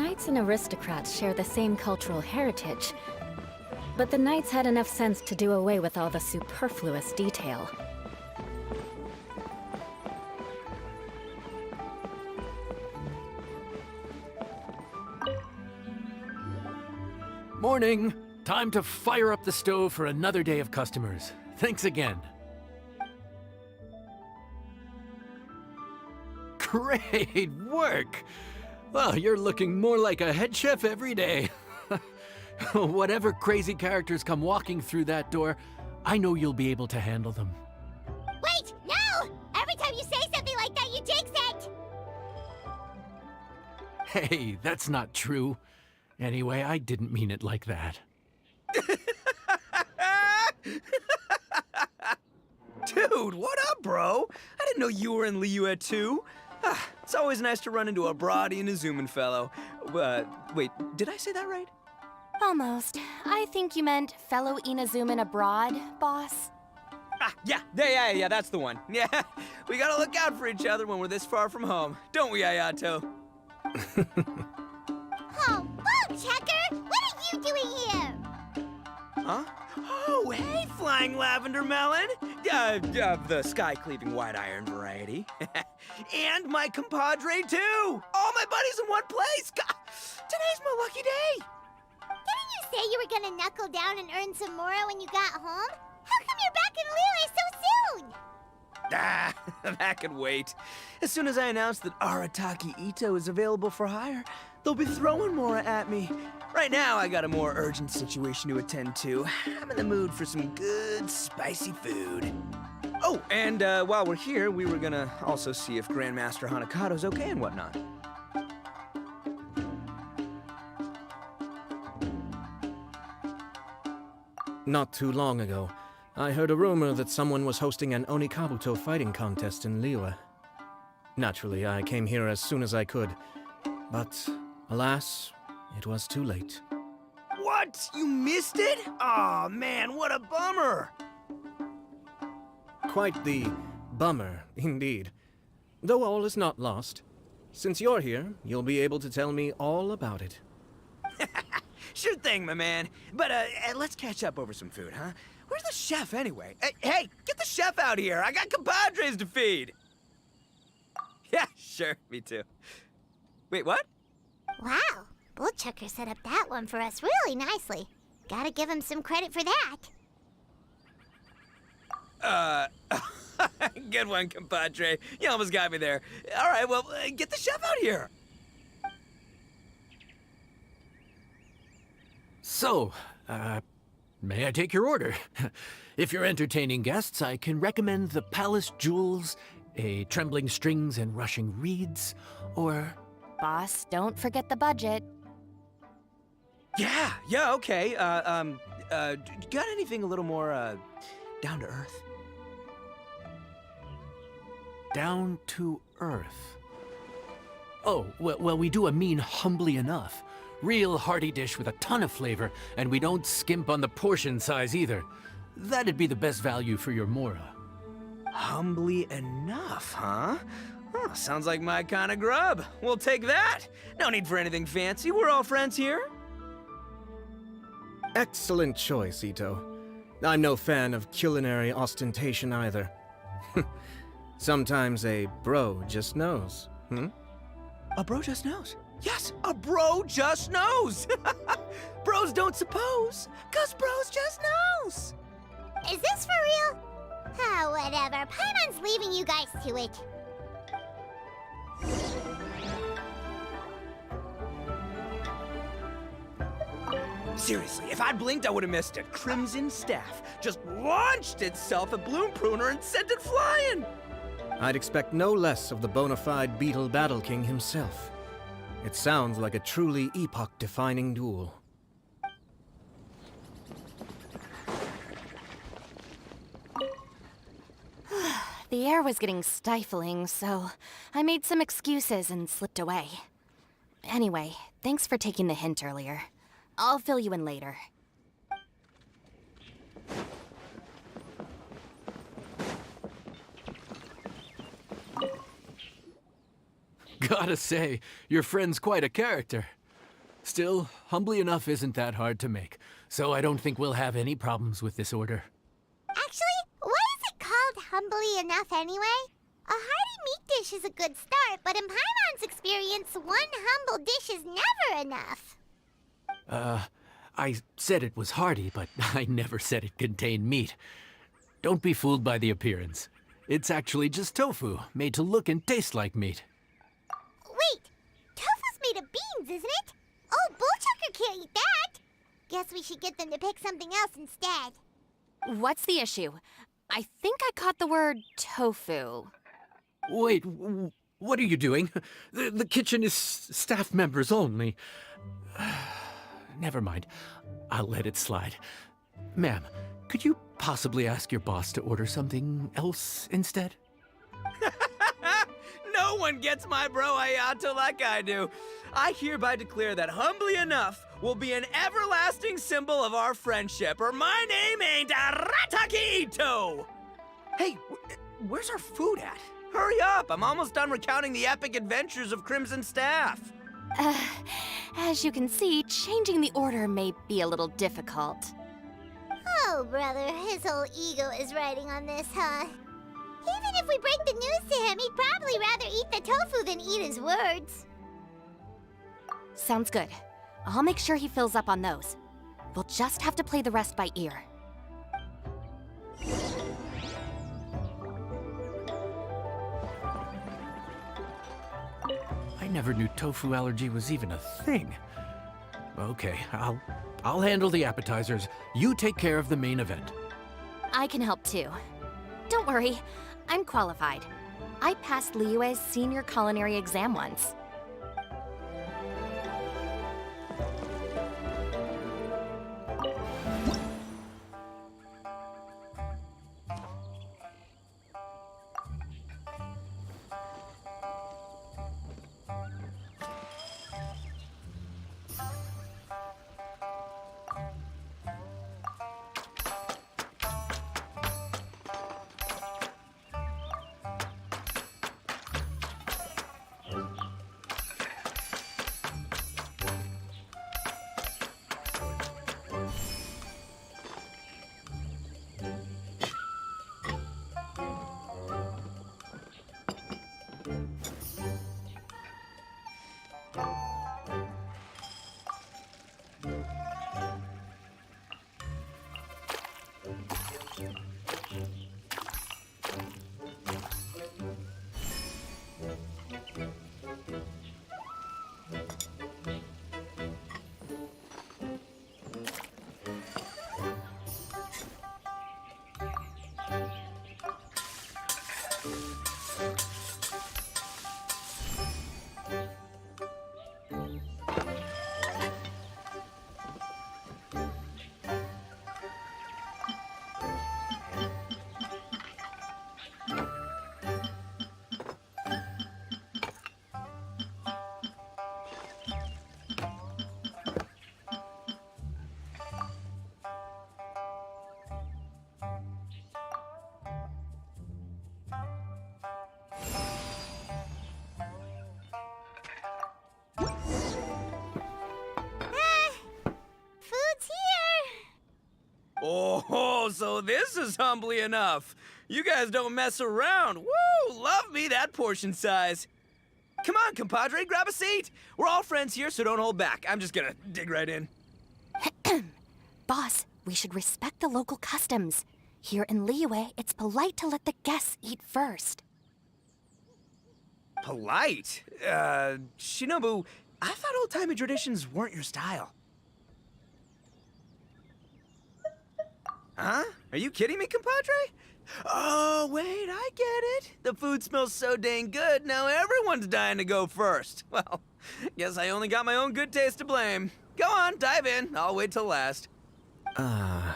knights and aristocrats share the same cultural heritage, but the knights had enough sense to do away with all the superfluous detail. Morning! Time to fire up the stove for another day of customers. Thanks again. Great work! Well, you're looking more like a head chef every day. Whatever crazy characters come walking through that door, I know you'll be able to handle them. Wait! No! Every time you say something like that, you jinx it! Hey, that's not true. Anyway, I didn't mean it like that. Dude, what up, bro? I didn't know you were in Liyue too. It's always nice to run into a Brody and a Zoomin fellow. Wait, did I say that right? Almost. I think you meant fellow Inazuman abroad, boss. Yeah, that's the one. Yeah, we gotta look out for each other when we're this far from home. Don't we, Ayato? Oh, Boom Checker! What are you doing here? Huh? Oh, hey, Flying Lavender Melon! The sky-cleaving white iron variety. And my compadre, too! All my buddies in one place! God, today's my lucky day! Didn't you say you were gonna knuckle down and earn some more when you got home? How come you're back in Liyue so soon? That could wait. As soon as I announce that Arataki Ito is available for hire, they'll be throwing Mora at me. Right now, I got a more urgent situation to attend to. I'm in the mood for some good, spicy food. Oh, and while we're here, we were gonna also see if Grandmaster Hanakado's okay and whatnot. Not too long ago, I heard a rumor that someone was hosting an Onikabuto fighting contest in Liyue. Naturally, I came here as soon as I could, but alas, it was too late. What? You missed it? Aw, man, what a bummer! Quite the bummer, indeed. Though all is not lost. Since you're here, you'll be able to tell me all about it. Sure thing, my man. But let's catch up over some food, huh? Where's the chef, anyway? Hey, get the chef out here! I got compadres to feed! Yeah, sure, me too. Wait, what? Wow, Bullchucker set up that one for us really nicely. Gotta give him some credit for that. Good one, compadre. You almost got me there. All right, well, get the chef out here. So, may I take your order? If you're entertaining guests, I can recommend the Palace Jewels, a Trembling Strings and Rushing Reeds, or... Boss, don't forget the budget. Yeah, okay. Got anything a little more, down to earth? Down to earth. Oh, well, we do a mean humbly enough. Real hearty dish with a ton of flavor, and we don't skimp on the portion size either. That'd be the best value for your Mora. Humbly enough, huh? Sounds like my kind of grub. We'll take that. No need for anything fancy. We're all friends here. Excellent choice, Ito. I'm no fan of culinary ostentation either. Sometimes a bro just knows, A bro just knows. Yes, a bro just knows. Bros don't suppose, 'cause bros just knows. Is this for real? Oh, whatever. Paimon's leaving you guys to it. Seriously, if I'd blinked, I would have missed it. Crimson Staff just launched itself at Bloom Pruner and sent it flying. I'd expect no less of the bona fide Beetle Battle King himself. It sounds like a truly epoch-defining duel. The air was getting stifling, so I made some excuses and slipped away. Anyway, thanks for taking the hint earlier. I'll fill you in later. Gotta say, your friend's quite a character. Still, humbly enough isn't that hard to make, so I don't think we'll have any problems with this order. Actually, why is it called humbly enough anyway? A hearty meat dish is a good start, but in Paimon's experience, one humble dish is never enough. I said it was hearty, but I never said it contained meat. Don't be fooled by the appearance. It's actually just tofu, made to look and taste like meat. Wait, tofu's made of beans, isn't it? Oh, Bullchucker can't eat that. Guess we should get them to pick something else instead. What's the issue? I think I caught the word tofu. Wait, what are you doing? The kitchen is staff members only. Never mind. I'll let it slide. Ma'am, could you possibly ask your boss to order something else instead? No one gets my bro Ayato like I do. I hereby declare that humbly enough will be an everlasting symbol of our friendship, or my name ain't Arataki Ito! Hey, where's our food at? Hurry up, I'm almost done recounting the epic adventures of Crimson Staff. As you can see, changing the order may be a little difficult. Oh, brother, his whole ego is riding on this, huh? Even if we break the news to him, he'd probably rather eat the tofu than eat his words. Sounds good. I'll make sure he fills up on those. We'll just have to play the rest by ear. I never knew tofu allergy was even a thing. Okay, I'll handle the appetizers. You take care of the main event. I can help too. Don't worry, I'm qualified. I passed Liyue's senior culinary exam once. Oh, so this is humbly enough. You guys don't mess around. Woo! Love me that portion size. Come on, compadre, grab a seat. We're all friends here, so don't hold back. I'm just gonna dig right in. Boss, we should respect the local customs. Here in Liyue, it's polite to let the guests eat first. Polite? Shinobu, I thought old-timey traditions weren't your style. Huh? Are you kidding me, compadre? Oh, wait, I get it. The food smells so dang good, now everyone's dying to go first. Well, guess I only got my own good taste to blame. Go on, dive in. I'll wait till last. I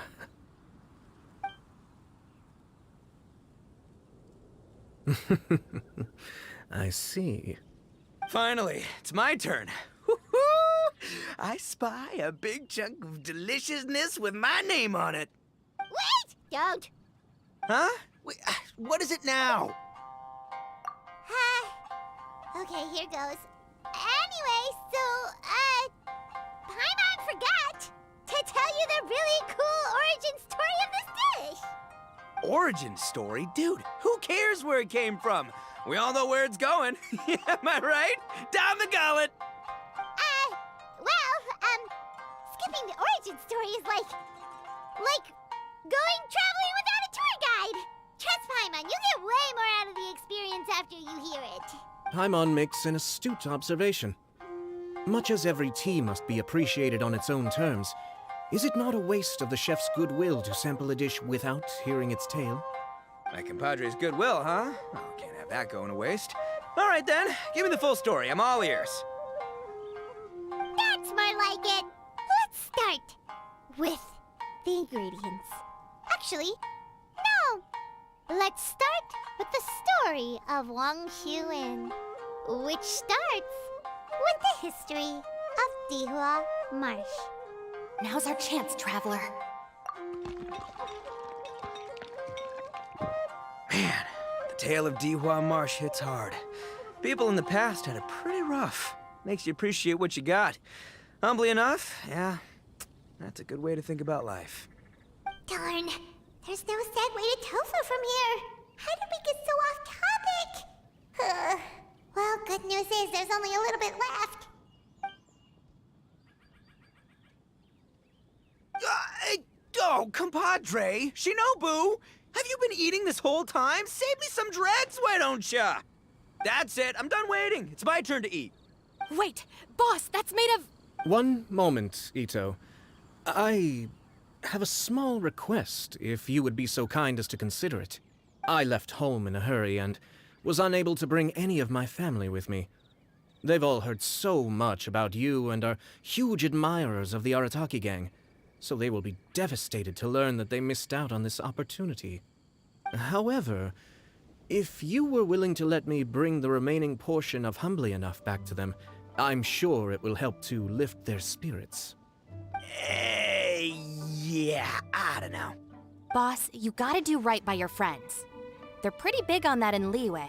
see. Finally, it's my turn. Woo-hoo! I spy a big chunk of deliciousness with my name on it. Wait! Don't. Huh? Wait, what is it now? Okay, here goes. Anyway, so, forgot to tell you the really cool origin story of this dish. Origin story? Dude, who cares where it came from? We all know where it's going. Am I right? Down the gullet! Skipping the origin story is like going traveling without a tour guide. Trust Paimon, you get way more out of the experience after you hear it. Paimon makes an astute observation. Much as every tea must be appreciated on its own terms, is it not a waste of the chef's goodwill to sample a dish without hearing its tale? My compadre's goodwill, huh? Oh, can't have that going to waste. All right then, give me the full story. I'm all ears. That's more like it. Let's start with the ingredients. Actually, no. Let's start with the story of Wang Xuan, which starts with the history of Dihua Marsh. Now's our chance, traveler. Man, the tale of Dihua Marsh hits hard. People in the past had it pretty rough. Makes you appreciate what you got. Humbly enough, yeah, that's a good way to think about life. Darn, there's no segue to tofu from here. How did we get so off topic? Well, good news is there's only a little bit left. Oh, compadre, Shinobu, have you been eating this whole time? Save me some dregs, why don't ya? That's it, I'm done waiting. It's my turn to eat. Wait, boss, that's made of... One moment, Ito. I have a small request, if you would be so kind as to consider it. I left home in a hurry and was unable to bring any of my family with me. They've all heard so much about you and are huge admirers of the Arataki gang, so they will be devastated to learn that they missed out on this opportunity. However, if you were willing to let me bring the remaining portion of Humbly Enough back to them, I'm sure it will help to lift their spirits. Yeah, I don't know. Boss, you gotta do right by your friends. They're pretty big on that in Liyue.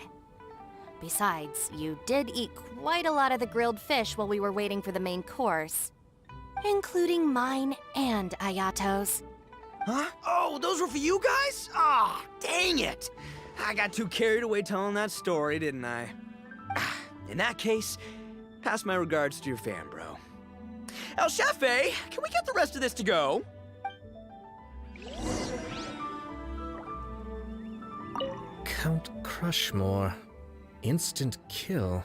Besides, you did eat quite a lot of the grilled fish while we were waiting for the main course. Including mine and Ayato's. Huh? Oh, those were for you guys? Ah, dang it! I got too carried away telling that story, didn't I? In that case, pass my regards to your fan, bro. El Chefe, can we get the rest of this to go? Count Crushmore. Instant kill.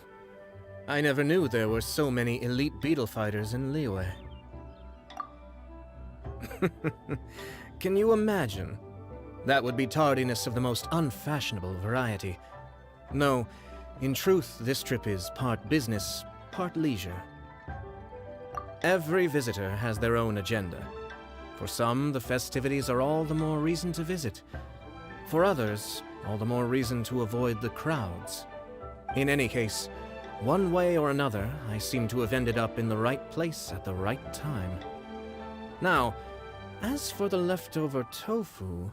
I never knew there were so many elite beetle fighters in Liyue. Can you imagine? That would be tardiness of the most unfashionable variety. No, in truth, this trip is part business, part leisure. Every visitor has their own agenda. For some, the festivities are all the more reason to visit. For others, all the more reason to avoid the crowds. In any case, one way or another, I seem to have ended up in the right place at the right time. Now, as for the leftover tofu...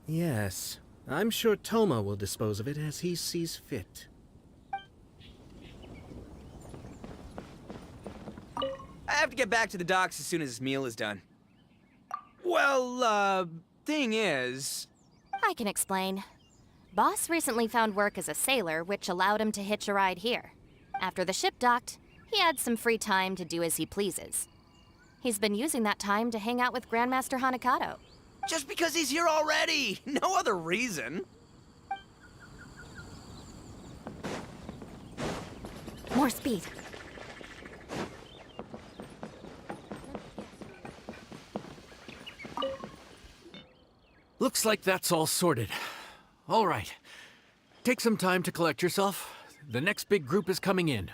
Yes, I'm sure Toma will dispose of it as he sees fit. I have to get back to the docks as soon as this meal is done. Well, thing is... I can explain. Boss recently found work as a sailor, which allowed him to hitch a ride here. After the ship docked, he had some free time to do as he pleases. He's been using that time to hang out with Grandmaster Hanakato. Just because he's here already! No other reason! More speed. Looks like that's all sorted. All right. Take some time to collect yourself. The next big group is coming in.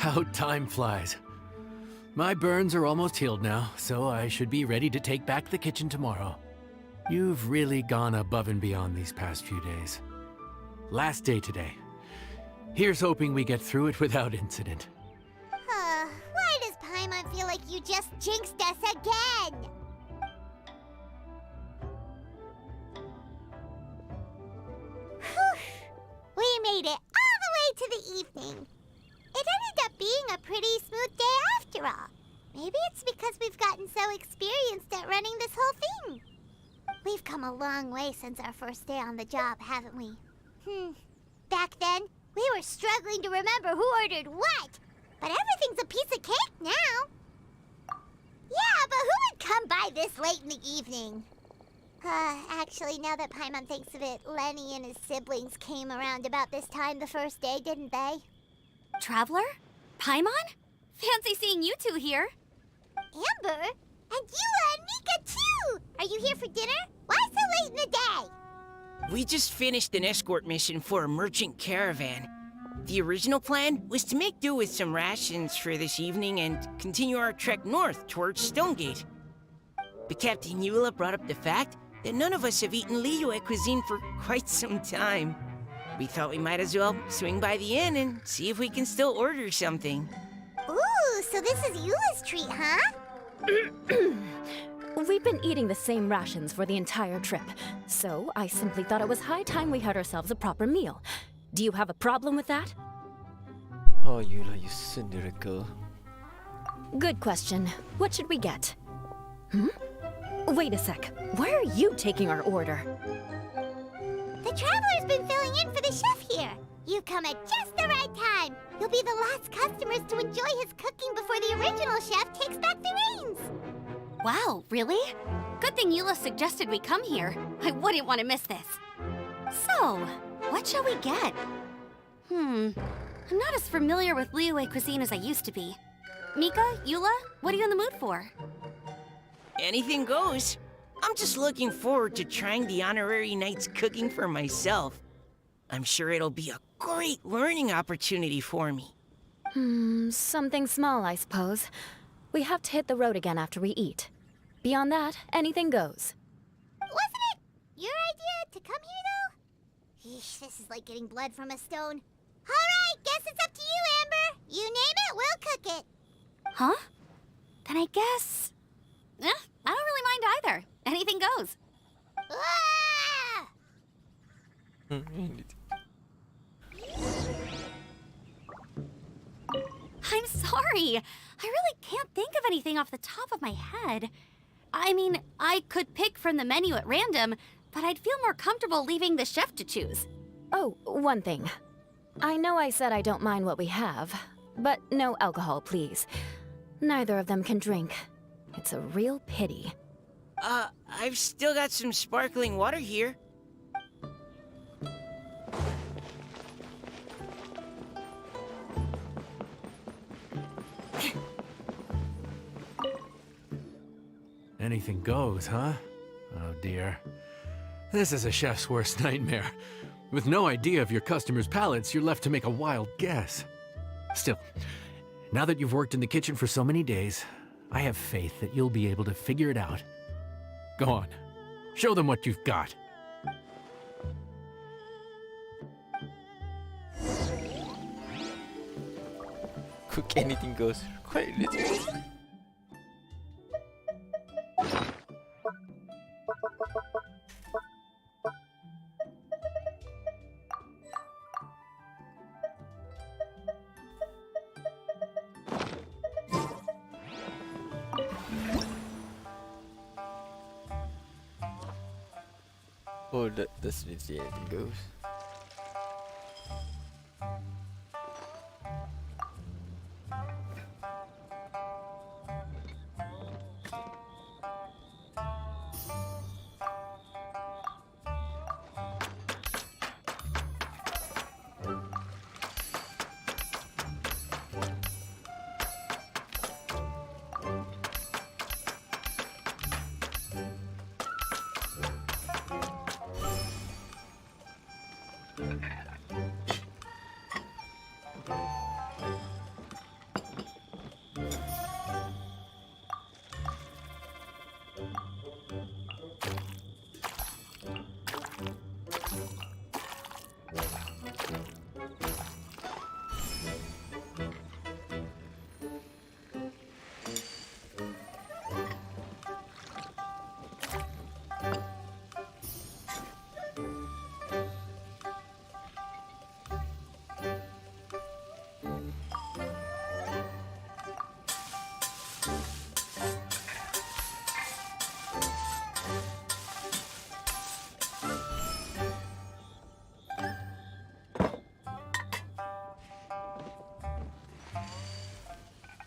How time flies. My burns are almost healed now, so I should be ready to take back the kitchen tomorrow. You've really gone above and beyond these past few days. Last day today. Here's hoping we get through it without incident. Why does Paimon feel like you just jinxed us again? Whew. We made it all the way to the evening. It ended up being a pretty smooth day after all. Maybe it's because we've gotten so experienced at running this whole thing. We've come a long way since our first day on the job, haven't we? Back then, we were struggling to remember who ordered what. But everything's a piece of cake now. Yeah, but who would come by this late in the evening? Actually, now that Paimon thinks of it, Lenny and his siblings came around about this time the first day, didn't they? Traveler? Paimon? Fancy seeing you two here. Amber? And Eula and Mika, too! Are you here for dinner? Why so late in the day? We just finished an escort mission for a merchant caravan. The original plan was to make do with some rations for this evening and continue our trek north towards Stonegate. But Captain Eula brought up the fact that none of us have eaten Liyue cuisine for quite some time. We thought we might as well swing by the inn and see if we can still order something. Ooh, so this is Eula's treat, huh? We've been eating the same rations for the entire trip, so I simply thought it was high time we had ourselves a proper meal. Do you have a problem with that? Oh, Eula, you cynical. Good question. What should we get? Wait a sec. Why are you taking our order? The Traveler's been filling in for the chef here. You come at just the right time. You'll be the last customers to enjoy his cooking before the original chef takes back the reins. Wow, really? Good thing Eula suggested we come here. I wouldn't want to miss this. So, what shall we get? I'm not as familiar with Liyue cuisine as I used to be. Mika, Eula, what are you in the mood for? Anything goes. I'm just looking forward to trying the honorary knight's cooking for myself. I'm sure it'll be a great learning opportunity for me. Something small, I suppose. We have to hit the road again after we eat. Beyond that, anything goes. Wasn't it your idea to come here, though? Yeesh, this is like getting blood from a stone. All right, guess it's up to you, Amber. You name it, we'll cook it. Huh? Then I guess... I don't really mind either. Anything goes. Ah! I'm sorry. I really can't think of anything off the top of my head. I mean, I could pick from the menu at random, but I'd feel more comfortable leaving the chef to choose. Oh, one thing. I know I said I don't mind what we have, but no alcohol, please. Neither of them can drink. It's a real pity. I've still got some sparkling water here. Anything goes, huh? Oh dear. This is a chef's worst nightmare. With no idea of your customers' palates, you're left to make a wild guess. Still, now that you've worked in the kitchen for so many days, I have faith that you'll be able to figure it out. Go on. Show them what you've got. Cook anything goes. Quite literally. Oh, that's literally anything goes.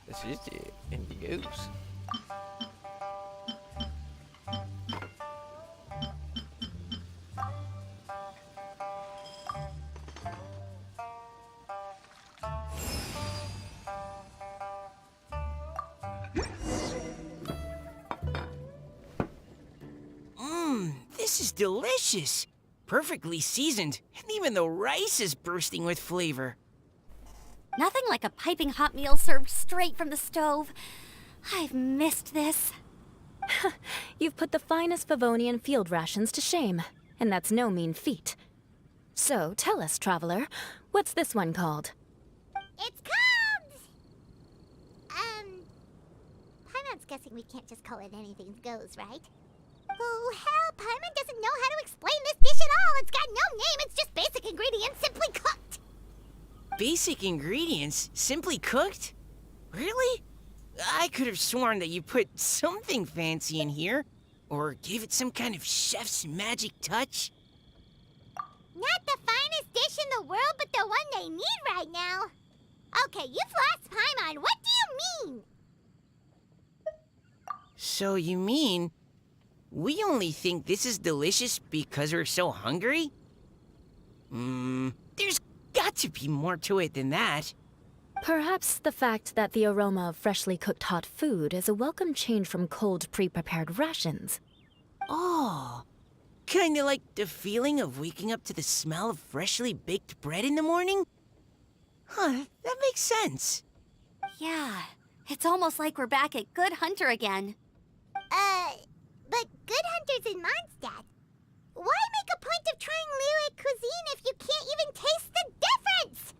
That's just it. Anything else? This is delicious. Perfectly seasoned, and even the rice is bursting with flavor. Nothing like a piping hot meal served straight from the stove. I've missed this. You've put the finest Favonian field rations to shame, and that's no mean feat. So, tell us, traveler, what's this one called? It's called... Paimon's guessing we can't just call it anything goes, right? Oh, hell, Paimon doesn't know how to explain this dish at all. It's got no name, it's just basic ingredients simply cooked. Basic ingredients, simply cooked? Really? I could have sworn that you put something fancy in here, or gave it some kind of chef's magic touch. Not the finest dish in the world, but the one they need right now. Okay, you've lost Paimon. What do you mean? So you mean we only think this is delicious because we're so hungry? There's got to be more to it than that. Perhaps the fact that the aroma of freshly cooked hot food is a welcome change from cold, pre-prepared rations. Oh, kinda like the feeling of waking up to the smell of freshly baked bread in the morning? Huh, that makes sense. Yeah, it's almost like we're back at Good Hunter again. But Good Hunter's in Mondstadt. Why make a point of trying Liyue cuisine if you can't even taste the difference?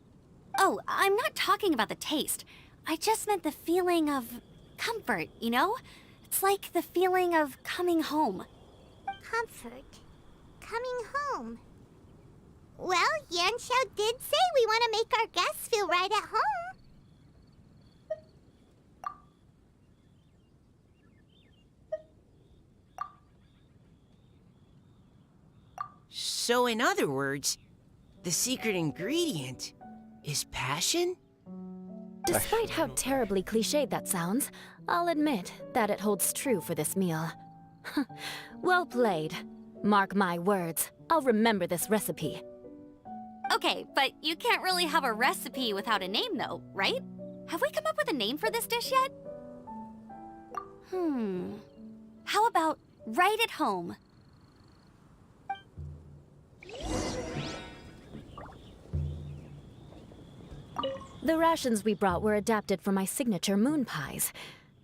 Oh, I'm not talking about the taste. I just meant the feeling of comfort, you know? It's like the feeling of coming home. Comfort. Coming home. Well, Yanxiao did say we want to make our guests feel right at home. So in other words, the secret ingredient is passion? Despite how terribly cliched that sounds, I'll admit that it holds true for this meal. Well played. Mark my words, I'll remember this recipe. Okay, but you can't really have a recipe without a name though, right? Have we come up with a name for this dish yet? How about Right at Home? The rations we brought were adapted for my signature moon pies.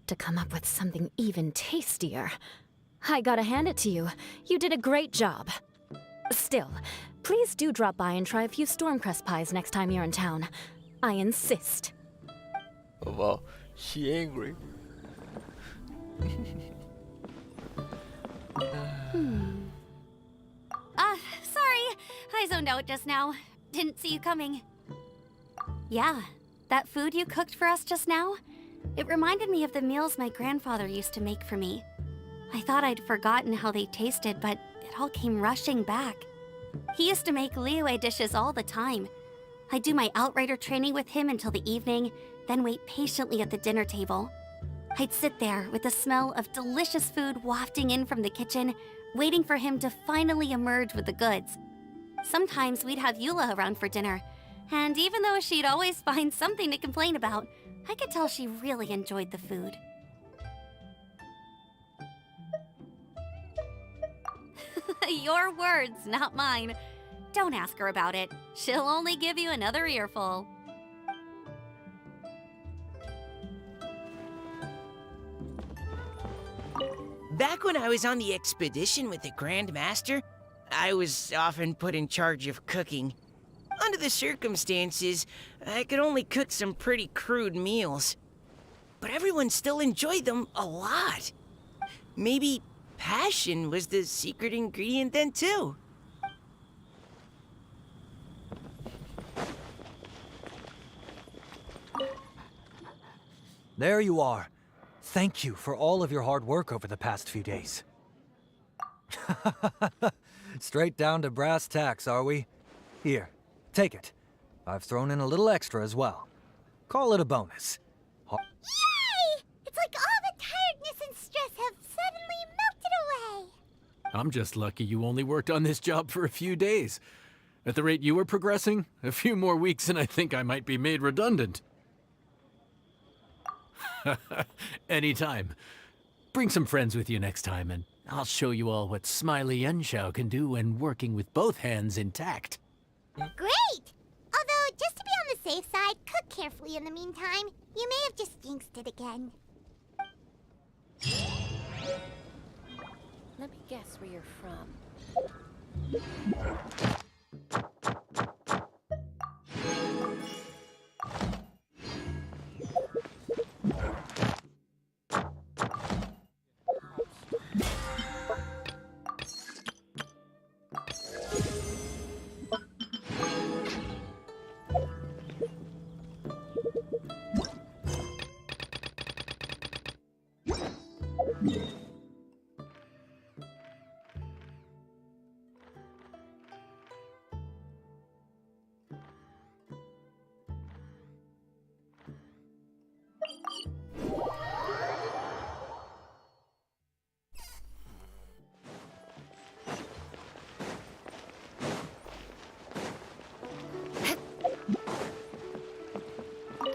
To come up with something even tastier. I gotta hand it to you. You did a great job. Still, please do drop by and try a few Stormcrest pies next time you're in town. I insist. Oh wow, she angry. Sorry. I zoned out just now. Didn't see you coming. Yeah, that food you cooked for us just now? It reminded me of the meals my grandfather used to make for me. I thought I'd forgotten how they tasted, but it all came rushing back. He used to make Liyue dishes all the time. I'd do my outrider training with him until the evening, then wait patiently at the dinner table. I'd sit there with the smell of delicious food wafting in from the kitchen, waiting for him to finally emerge with the goods. Sometimes we'd have Eula around for dinner, and even though she'd always find something to complain about, I could tell she really enjoyed the food. Your words, not mine. Don't ask her about it. She'll only give you another earful. Back when I was on the expedition with the Grand Master, I was often put in charge of cooking. Under the circumstances, I could only cook some pretty crude meals. But everyone still enjoyed them a lot. Maybe passion was the secret ingredient then too. There you are. Thank you for all of your hard work over the past few days. Straight down to brass tacks, are we? Here, take it. I've thrown in a little extra as well. Call it a bonus. Yay! It's like all the tiredness and stress have suddenly melted away. I'm just lucky you only worked on this job for a few days. At the rate you were progressing, a few more weeks and I think I might be made redundant. Anytime. Bring some friends with you next time, and I'll show you all what Smiley Yenshao can do when working with both hands intact. Great! Although, just to be on the safe side, cook carefully in the meantime. You may have just jinxed it again. Let me guess where you're from.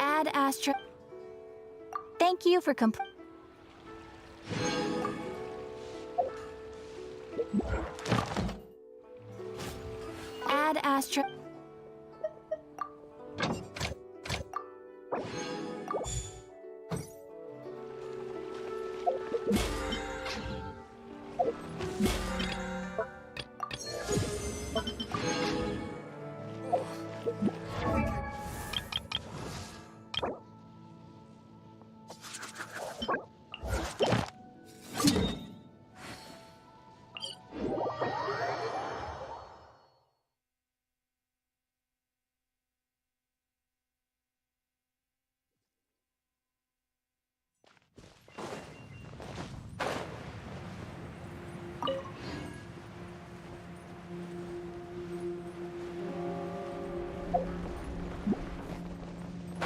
Ad Astra. Thank you for Ad Astra.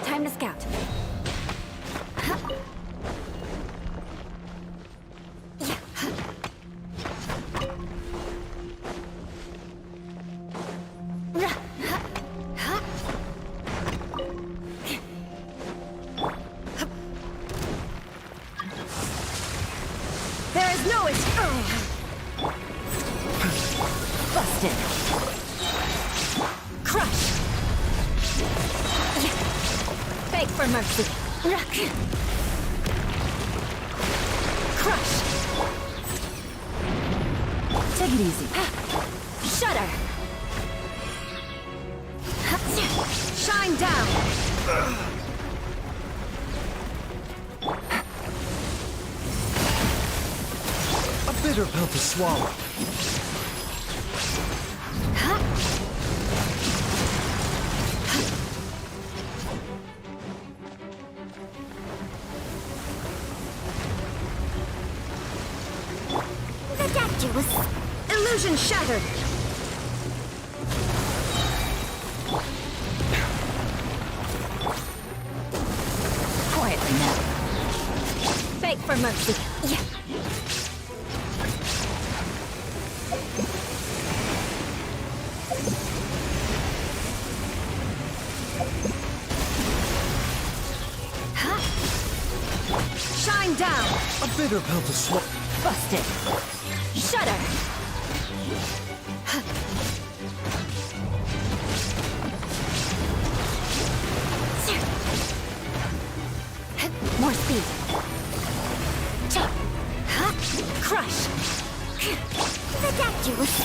Time to scout. There is no escape. Busted. Crush. Beg for mercy. Crush. Take it easy. Shudder. Shine down. A bitter pill to swallow. Ridiculous! Illusion shattered. Quietly now. Beg for mercy. Shine down. A bitter pill to swallow. Busted. Shudder. More speed. Crush. Ridiculous!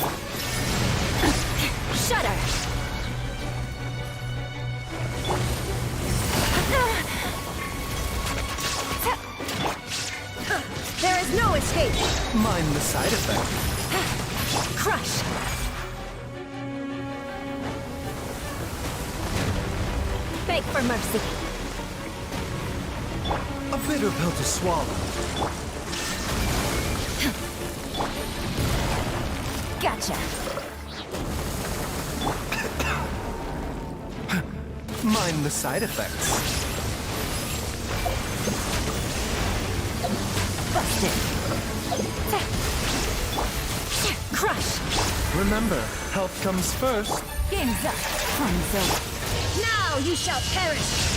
Shudder. There is no escape. Mind the side effect. Crush. Beg for mercy. A bitter pill to swallow. Gotcha. Mind the side effects. Busted. Crush. Remember, health comes first. Game's up. Time's over. Now you shall perish.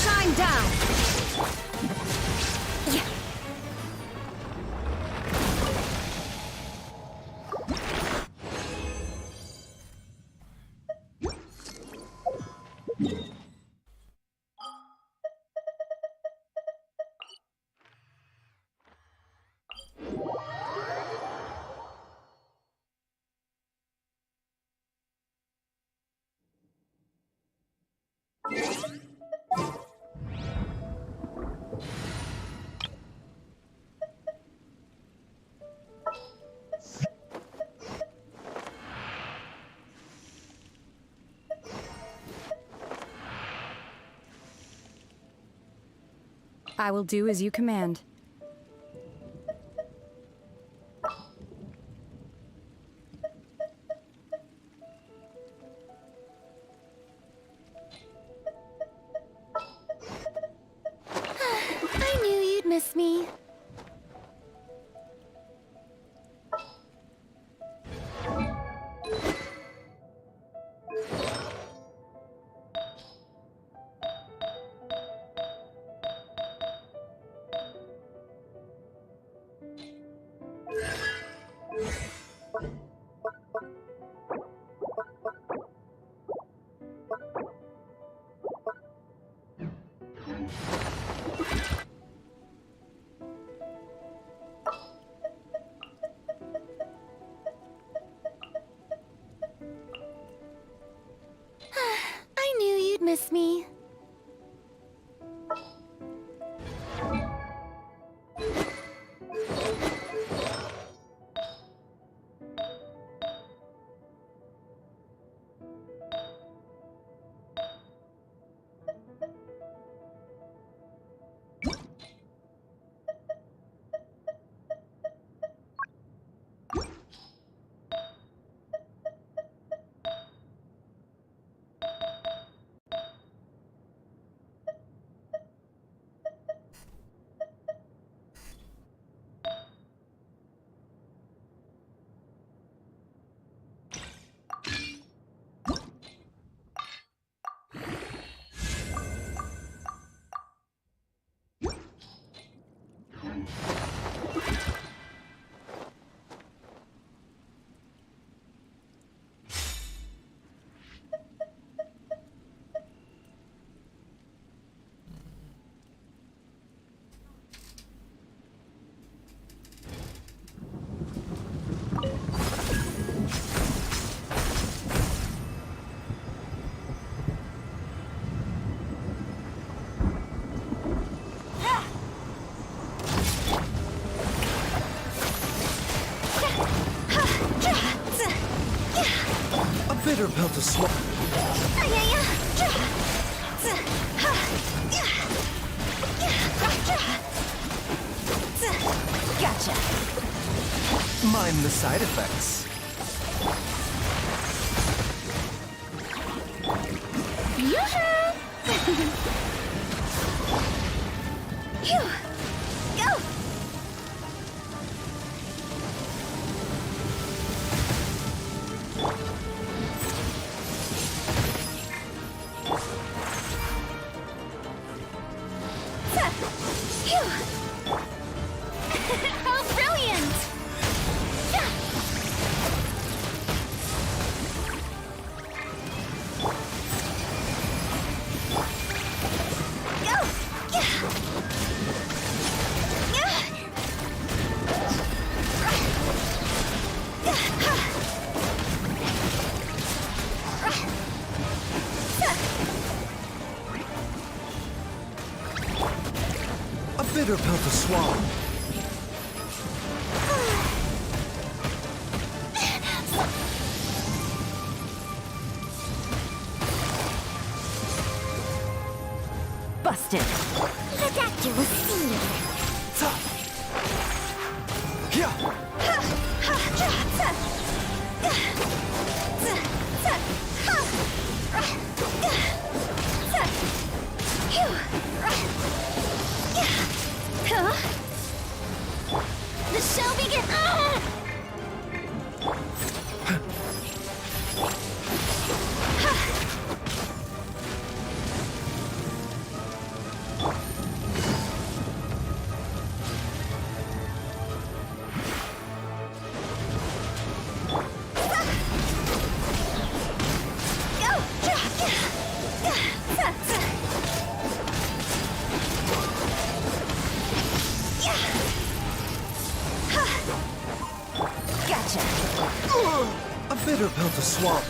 Shine down. Yeah. I will do as you command. I knew you'd miss me. I knew you'd miss me. Bitter pill to swallow. Gotcha. Mind the side effects. Phew! Go! Phew! How brilliant! A bitter pill to swallow. Busted. The doctor will see you. Yeah. show begin. Ah! A bitter pill to swallow.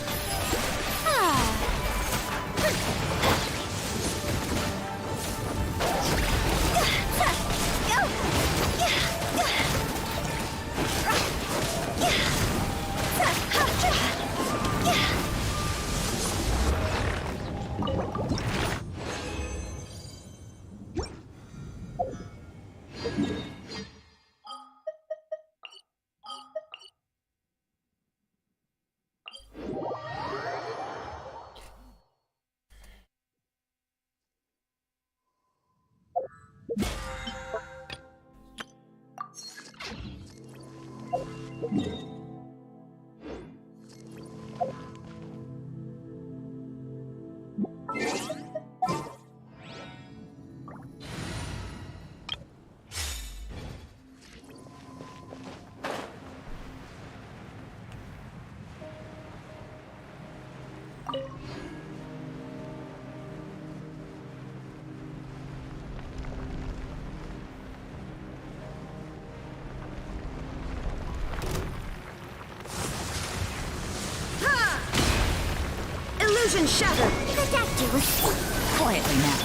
Illusion shattered! Protect you. Quietly now.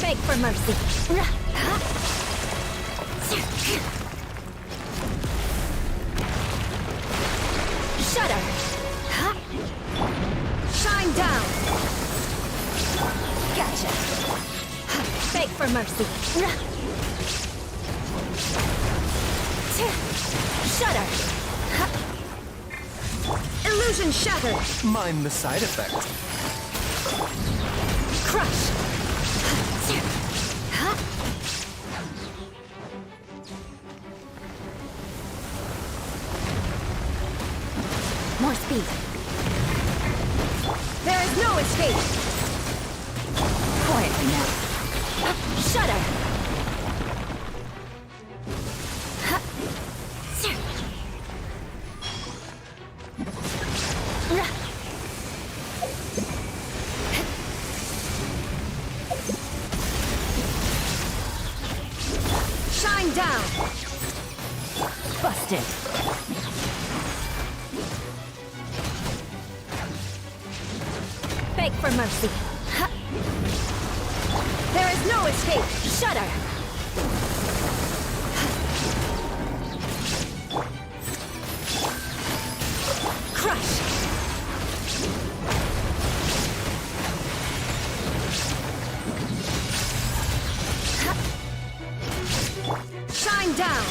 Beg for mercy. Shudder. Shine down! Gotcha. Beg for mercy. Shudder. Illusion shattered! Mind the side effect. Crush. More speed. There is no escape! Quietly now. Shudder. Shine down! Busted. Beg for mercy. There is no escape! Shudder. Crush. Shine down!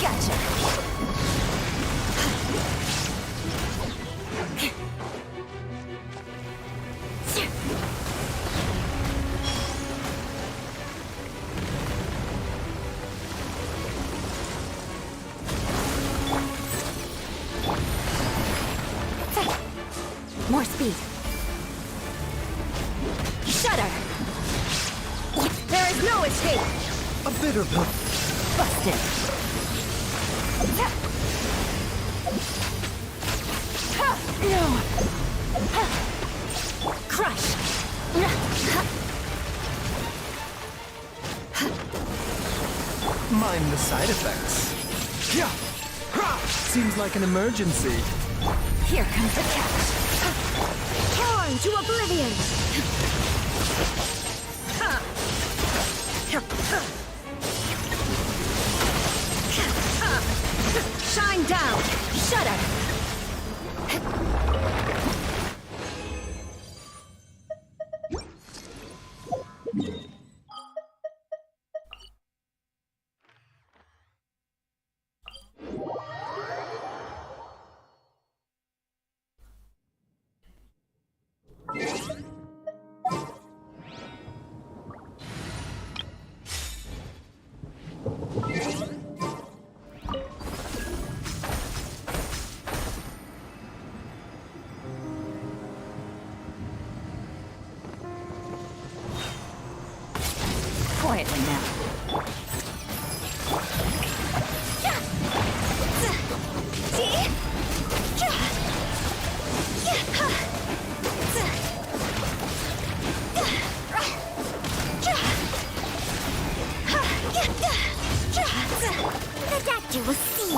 Gotcha. More speed. Shudder. There is no escape! A bitter pill. Busted. No. Crush. Mind the side effects. Yeah. Seems like an emergency. Here comes the catch. Torn to oblivion! Shine down! Shudder. quietly now. The doctor will see.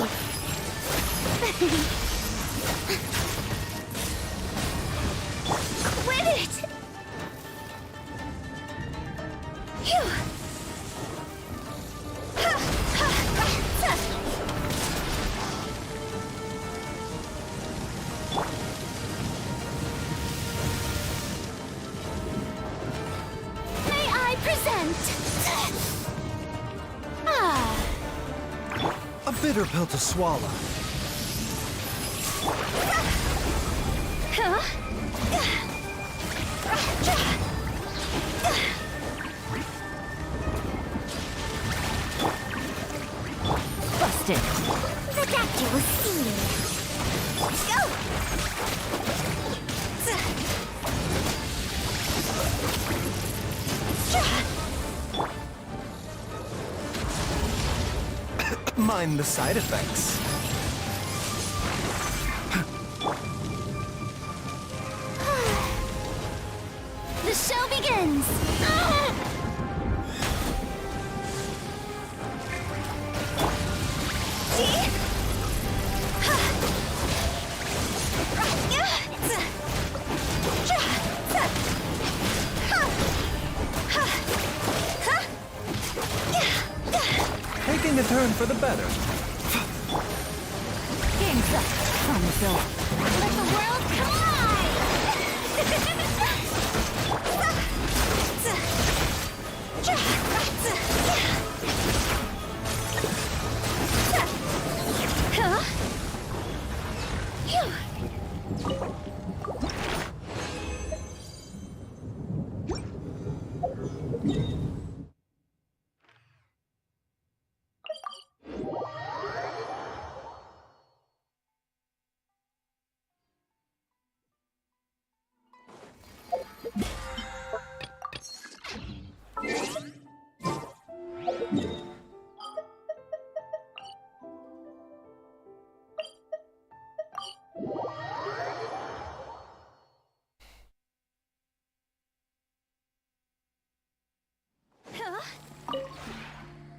Quit it! Phew. May I present? A bitter pill to swallow. Busted. The doctor will see. Go! Mind the side effects. The show begins! Taking a turn for the better. Game's up. From the door. Let the world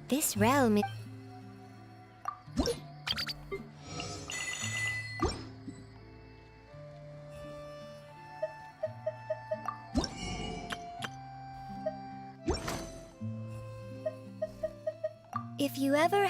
This realm is... If you ever